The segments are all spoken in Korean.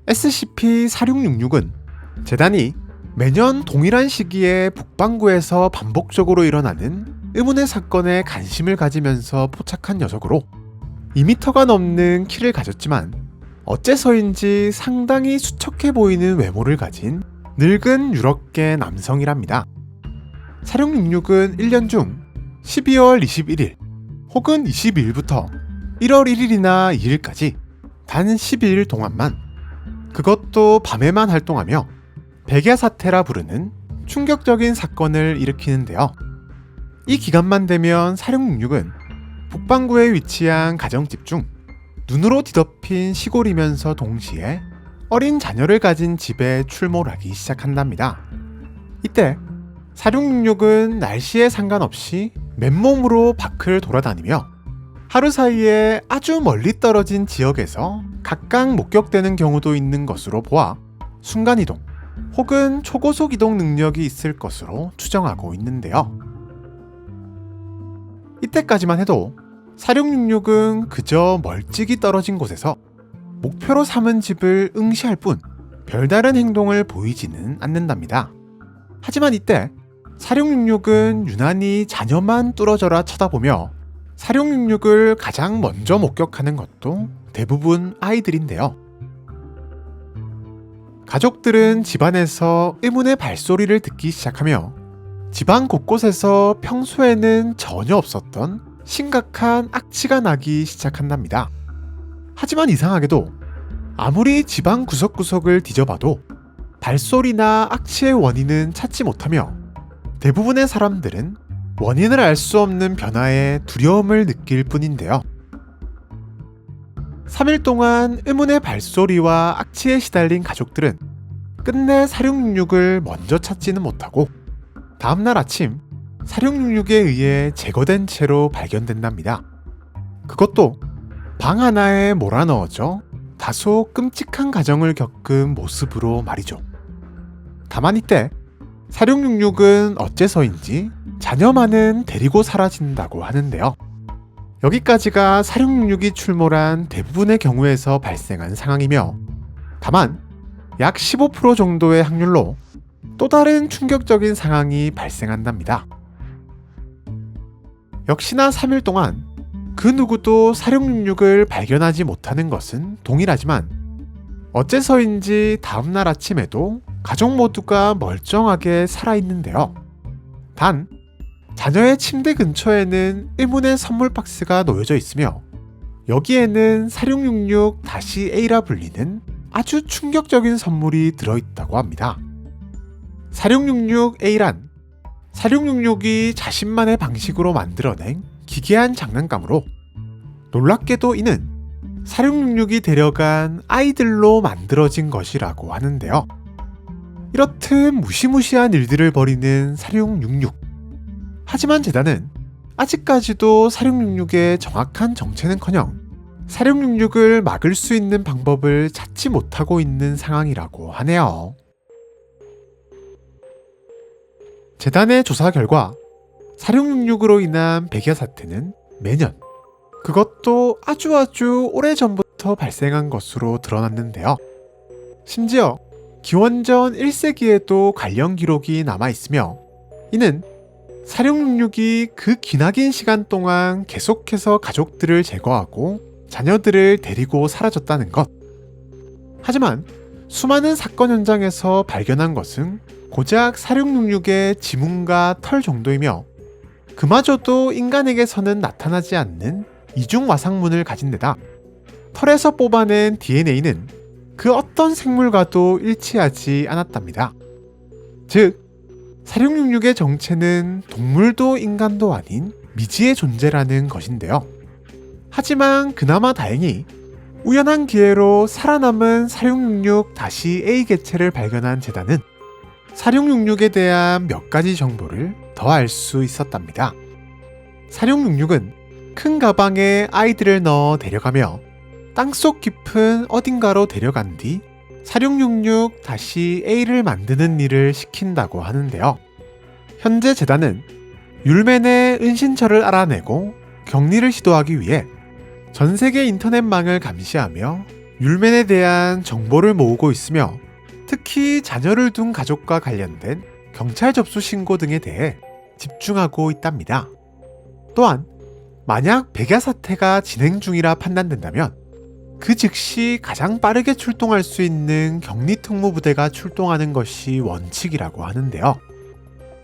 SCP-4666은 재단이 매년 동일한 시기에 북반구에서 반복적으로 일어나는 의문의 사건에 관심을 가지면서 포착한 녀석으로 2m가 넘는 키를 가졌지만 어째서인지 상당히 수척해 보이는 외모를 가진 늙은 유럽계 남성이랍니다. 4666은 1년 중 12월 21일 혹은 22일부터 1월 1일이나 2일까지 단 12일 동안만, 그것도 밤에만 활동하며 백야사태라 부르는 충격적인 사건을 일으키는데요. 이 기간만 되면 4666은 북반구에 위치한 가정집 중 눈으로 뒤덮인 시골이면서 동시에 어린 자녀를 가진 집에 출몰하기 시작한답니다. 이때 4666은 날씨에 상관없이 맨몸으로 밖을 돌아다니며 하루 사이에 아주 멀리 떨어진 지역에서 각각 목격되는 경우도 있는 것으로 보아 순간이동 혹은 초고속 이동 능력이 있을 것으로 추정하고 있는데요. 이때까지만 해도 4666은 그저 멀찍이 떨어진 곳에서 목표로 삼은 집을 응시할 뿐 별다른 행동을 보이지는 않는답니다. 하지만 이때 4666은 유난히 자녀만 뚫어져라 쳐다보며 4666을 가장 먼저 목격하는 것도 대부분 아이들인데요. 가족들은 집안에서 의문의 발소리를 듣기 시작하며 집안 곳곳에서 평소에는 전혀 없었던 심각한 악취가 나기 시작한답니다. 하지만 이상하게도 아무리 집안 구석구석을 뒤져봐도 발소리나 악취의 원인은 찾지 못하며 대부분의 사람들은 원인을 알 수 없는 변화에 두려움을 느낄 뿐인데요. 3일 동안 의문의 발소리와 악취에 시달린 가족들은 끝내 4666을 먼저 찾지는 못하고 다음날 아침 4666에 의해 제거된 채로 발견된답니다. 그것도 방 하나에 몰아넣어져 다소 끔찍한 가정을 겪은 모습으로 말이죠. 다만 이때 4666은 어째서인지 자녀만은 데리고 사라진다고 하는데요. 여기까지가 4666이 출몰한 대부분의 경우에서 발생한 상황이며, 다만 약 15% 정도의 확률로 또 다른 충격적인 상황이 발생한답니다. 역시나 3일 동안 그 누구도 4666을 발견하지 못하는 것은 동일하지만 어째서인지 다음날 아침에도 가족 모두가 멀쩡하게 살아있는데요. 단, 자녀의 침대 근처에는 의문의 선물 박스가 놓여져 있으며 여기에는 4666-A라 불리는 아주 충격적인 선물이 들어있다고 합니다. 4666-A란 4666이 자신만의 방식으로 만들어낸 기괴한 장난감으로 놀랍게도 이는 4666이 데려간 아이들로 만들어진 것이라고 하는데요. 이렇듯 무시무시한 일들을 벌이는 4666. 하지만 재단은 아직까지도 4666의 정확한 정체는커녕 4666을 막을 수 있는 방법을 찾지 못하고 있는 상황이라고 하네요. 재단의 조사 결과 4666으로 인한 백야 사태는 매년, 그것도 아주 오래전부터 발생한 것으로 드러났는데요. 심지어 기원전 1세기에도 관련 기록이 남아있으며 이는 4666이 그 기나긴 시간 동안 계속해서 가족들을 제거하고 자녀들을 데리고 사라졌다는 것. 하지만 수많은 사건 현장에서 발견한 것은 고작 4666의 지문과 털 정도이며 그마저도 인간에게서는 나타나지 않는 이중 와상문을 가진 데다 털에서 뽑아낸 DNA는 그 어떤 생물과도 일치하지 않았답니다. 즉, 4666의 정체는 동물도 인간도 아닌 미지의 존재라는 것인데요. 하지만 그나마 다행히 우연한 기회로 살아남은 4666-A 개체를 발견한 재단은 4666에 대한 몇 가지 정보를 더 알 수 있었답니다. 4666은 큰 가방에 아이들을 넣어 데려가며 땅속 깊은 어딘가로 데려간 뒤 4666-A를 만드는 일을 시킨다고 하는데요. 현재 재단은 율맨의 은신처를 알아내고 격리를 시도하기 위해 전 세계 인터넷망을 감시하며 율맨에 대한 정보를 모으고 있으며 특히 자녀를 둔 가족과 관련된 경찰 접수 신고 등에 대해 집중하고 있답니다. 또한 만약 백야 사태가 진행 중이라 판단된다면 그 즉시 가장 빠르게 출동할 수 있는 격리특무부대가 출동하는 것이 원칙이라고 하는데요.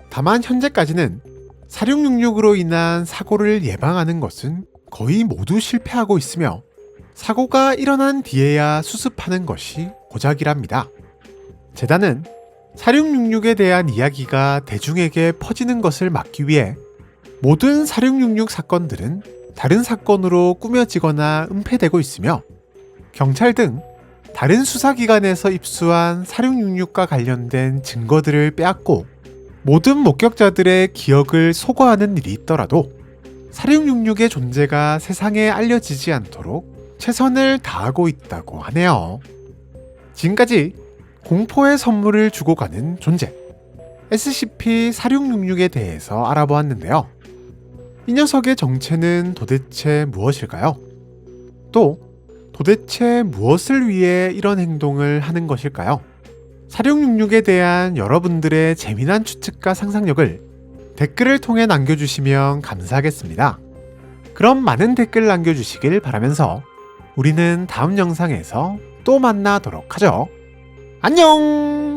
다만 현재까지는 사륙육육으로 인한 사고를 예방하는 것은 거의 모두 실패하고 있으며 사고가 일어난 뒤에야 수습하는 것이 고작이랍니다. 재단은 사륙육육에 대한 이야기가 대중에게 퍼지는 것을 막기 위해 모든 사륙육육 사건들은 다른 사건으로 꾸며지거나 은폐되고 있으며 경찰 등 다른 수사기관에서 입수한 사륙육육과 관련된 증거들을 빼앗고 모든 목격자들의 기억을 소거하는 일이 있더라도 사륙육육의 존재가 세상에 알려지지 않도록 최선을 다하고 있다고 하네요. 지금까지 공포의 선물을 주고 가는 존재 SCP-4666에 대해서 알아보았는데요. 이 녀석의 정체는 도대체 무엇일까요? 또 도대체 무엇을 위해 이런 행동을 하는 것일까요? 4666에 대한 여러분들의 재미난 추측과 상상력을 댓글을 통해 남겨주시면 감사하겠습니다. 그럼 많은 댓글 남겨주시길 바라면서 우리는 다음 영상에서 또 만나도록 하죠. 안녕!